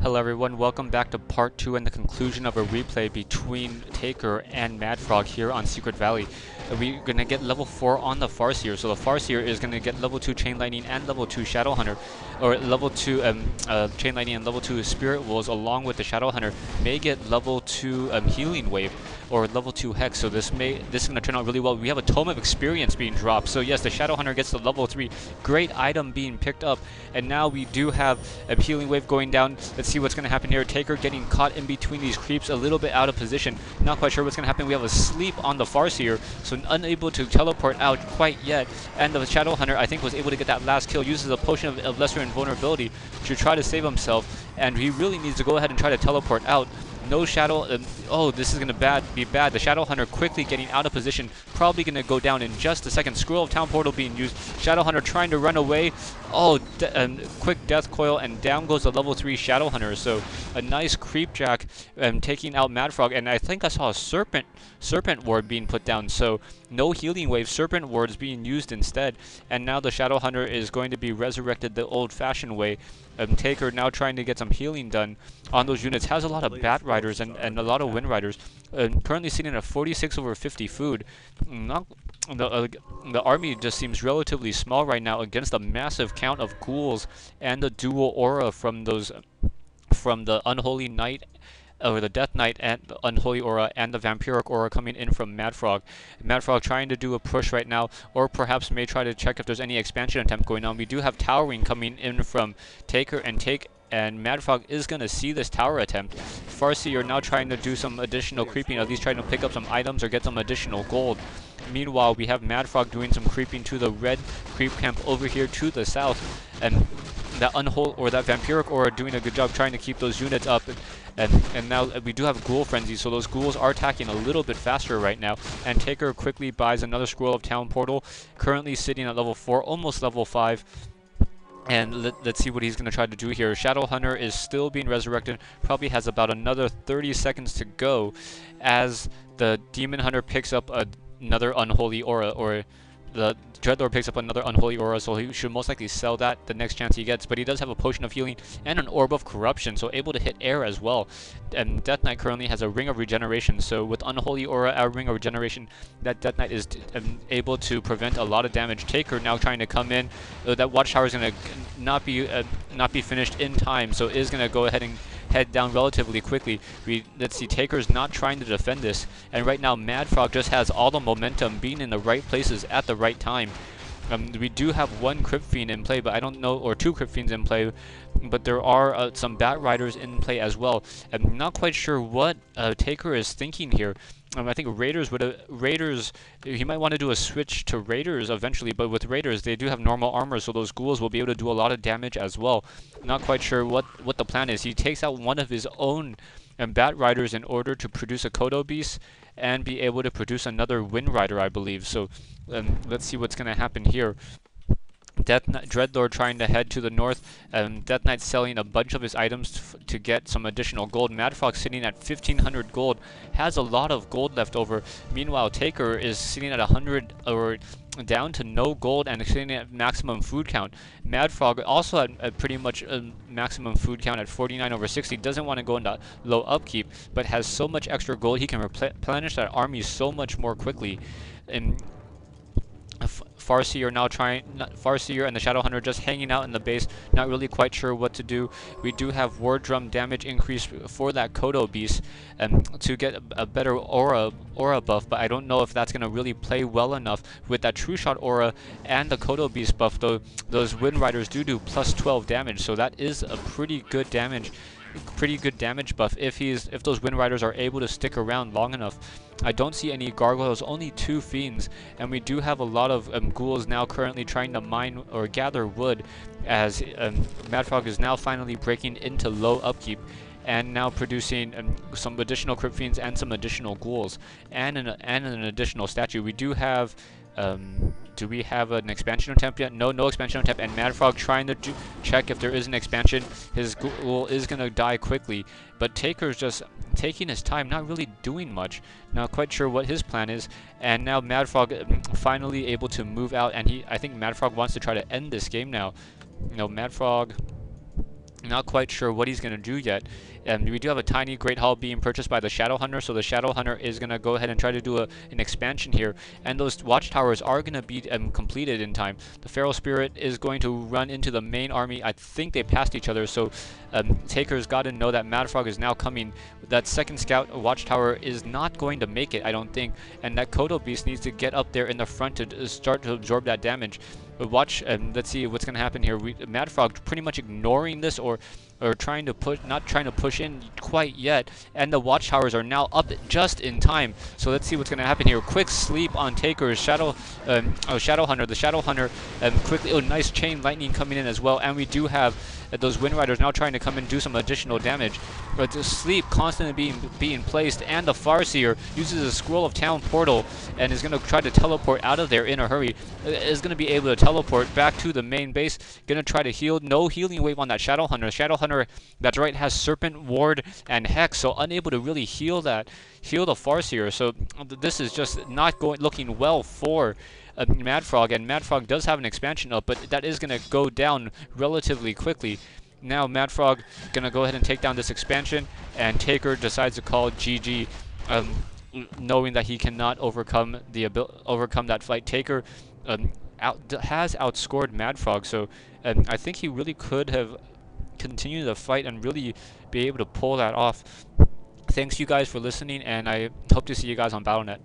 Hello everyone, welcome back to part 2 and the conclusion of a replay between Tak3r and Madfrog here on Secret Valley. We're going to get level 4 on the Farseer, so the Farseer is going to get level 2 Chain Lightning and level 2 Shadow Hunter, or level 2 Chain Lightning and level 2 Spirit Wolves along with the Shadow Hunter, may get level 2 Healing Wave, or level 2 Hex, so this is going to turn out really well. We have a Tome of Experience being dropped, so yes, the Shadow Hunter gets the level 3, great item being picked up, and now we do have a Healing Wave going down. Let's see what's going to happen here. Tak3r getting caught in between these creeps, a little bit out of position, not quite sure what's going to happen. We have a sleep on the Farseer, so unable to teleport out quite yet, and the Shadow Hunter, I think, was able to get that last kill, uses a potion of lesser invulnerability to try to save himself, and he really needs to go ahead and try to teleport out. No Shadow, oh, this is going to be bad. The Shadow Hunter quickly getting out of position, probably going to go down in just a second. Scroll of Town Portal being used. Shadow Hunter trying to run away. Oh, quick Death Coil, and down goes the level 3 Shadow Hunter. So a nice creep jack taking out Madfrog, and I think I saw a Serpent Ward being put down. So no Healing Wave, Serpent Wards being used instead. And now the Shadow Hunter is going to be resurrected the old-fashioned way. Tak3r now trying to get some healing done on those units. Has a lot of Bat Riders and a lot of Wind Riders. Currently sitting at 46/50 food. The army just seems relatively small right now against a massive count of ghouls and the dual aura from the Unholy Knight, or the Death Knight, and the Unholy Aura, and the Vampiric Aura coming in from Madfrog. Madfrog trying to do a push right now, or perhaps may try to check if there's any expansion attempt going on. We do have towering coming in from Tak3r, and Madfrog is going to see this tower attempt. Farseer now trying to do some additional creeping, at least trying to pick up some items or get some additional gold. Meanwhile, we have Madfrog doing some creeping to the red creep camp over here to the south, and that Vampiric Aura doing a good job trying to keep those units up. And now we do have Ghoul Frenzy, so those ghouls are attacking a little bit faster right now. And Tak3r quickly buys another Scroll of Town Portal, currently sitting at level 4, almost level 5. And let's see what he's going to try to do here. Shadow Hunter is still being resurrected, probably has about another 30 seconds to go as the Demon Hunter picks up another Unholy Aura, or the Dreadlord picks up another Unholy Aura, so he should most likely sell that the next chance he gets. But he does have a Potion of Healing and an Orb of Corruption, so able to hit air as well. And Death Knight currently has a Ring of Regeneration, so with Unholy Aura, our Ring of Regeneration, that Death Knight is able to prevent a lot of damage. Tak3r now trying to come in. That Watchtower is going to not be finished in time, so is going to go ahead and head down relatively quickly. Let's see, Tak3r's not trying to defend this, and right now Madfrog just has all the momentum, being in the right places at the right time. We do have one Crypt Fiend in play, but I don't know, or two Crypt Fiends in play, but there are some Bat Riders in play as well. I'm not quite sure what Tak3r is thinking here. I think Raiders, he might want to do a switch to Raiders eventually, but with Raiders, they do have normal armor, so those ghouls will be able to do a lot of damage as well. Not quite sure what the plan is. He takes out one of his own Bat Riders in order to produce a Kodo Beast and be able to produce another Wind Rider, I believe. So let's see what's going to happen here. Dreadlord trying to head to the north, Death Knight selling a bunch of his items to get some additional gold. Madfrog sitting at 1,500 gold, has a lot of gold left over. Meanwhile, Tak3r is sitting at 100, or down to no gold, and sitting at maximum food count. Madfrog also at pretty much maximum food count at 49/60. Doesn't want to go into low upkeep, but has so much extra gold he can replenish that army so much more quickly. And Farseer and the Shadow Hunter just hanging out in the base, not really quite sure what to do. We do have War Drum damage increase for that Kodo Beast to get a better aura buff, but I don't know if that's going to really play well enough with that True Shot aura and the Kodo Beast buff, though those Wind Riders do plus 12 damage, so that is a pretty good damage buff if those Wind Riders are able to stick around long enough. I don't see any gargoyles, only 2 fiends, and we do have a lot of ghouls now currently trying to mine or gather wood, as Madfrog is now finally breaking into low upkeep and now producing some additional Crypt Fiends and some additional ghouls and an additional statue. We do have do we have an expansion attempt yet? No expansion attempt, and Madfrog trying to check if there is an expansion. His ghoul is going to die quickly, but Tak3r's just taking his time, not really doing much. Not quite sure what his plan is, and now Madfrog finally able to move out, and I think Madfrog wants to try to end this game now. You know, Madfrog Not quite sure what he's going to do yet. We do have a tiny Great Hall being purchased by the Shadow Hunter, so the Shadow Hunter is going to go ahead and try to do an expansion here, and those watchtowers are going to be completed in time. The Feral Spirit is going to run into the main army. I think they passed each other, so Tak3r's got to know that Madfrog is now coming. That second scout watchtower is not going to make it, I don't think, and that Kodo Beast needs to get up there in the front to start to absorb that damage. But watch, let's see what's going to happen here. Madfrog pretty much ignoring this, or trying to push, not trying to push in quite yet, and the watchtowers are now up just in time. So let's see what's going to happen here. Quick sleep on Tak3r's Shadow Hunter. The Shadow Hunter quickly, nice chain lightning coming in as well, and we do have those Wind Riders now trying to come and do some additional damage. But the sleep constantly being placed, and the Farseer uses a Scroll of Town portal and is going to try to teleport out of there in a hurry. Is going to be able to teleport back to the main base. Going to try to heal. No healing wave on that Shadow Hunter. Shadow Hunter, that's right, has Serpent, Ward, and Hex, so unable to really heal the Farseer. So this is just not looking well for Madfrog, and Madfrog does have an expansion up, but that is going to go down relatively quickly. Now Madfrog going to go ahead and take down this expansion, and Tak3r decides to call GG, knowing that he cannot overcome that fight. Tak3r has outscored Madfrog, so I think he really could have continued the fight and really be able to pull that off. Thanks you guys for listening, and I hope to see you guys on Battle.net.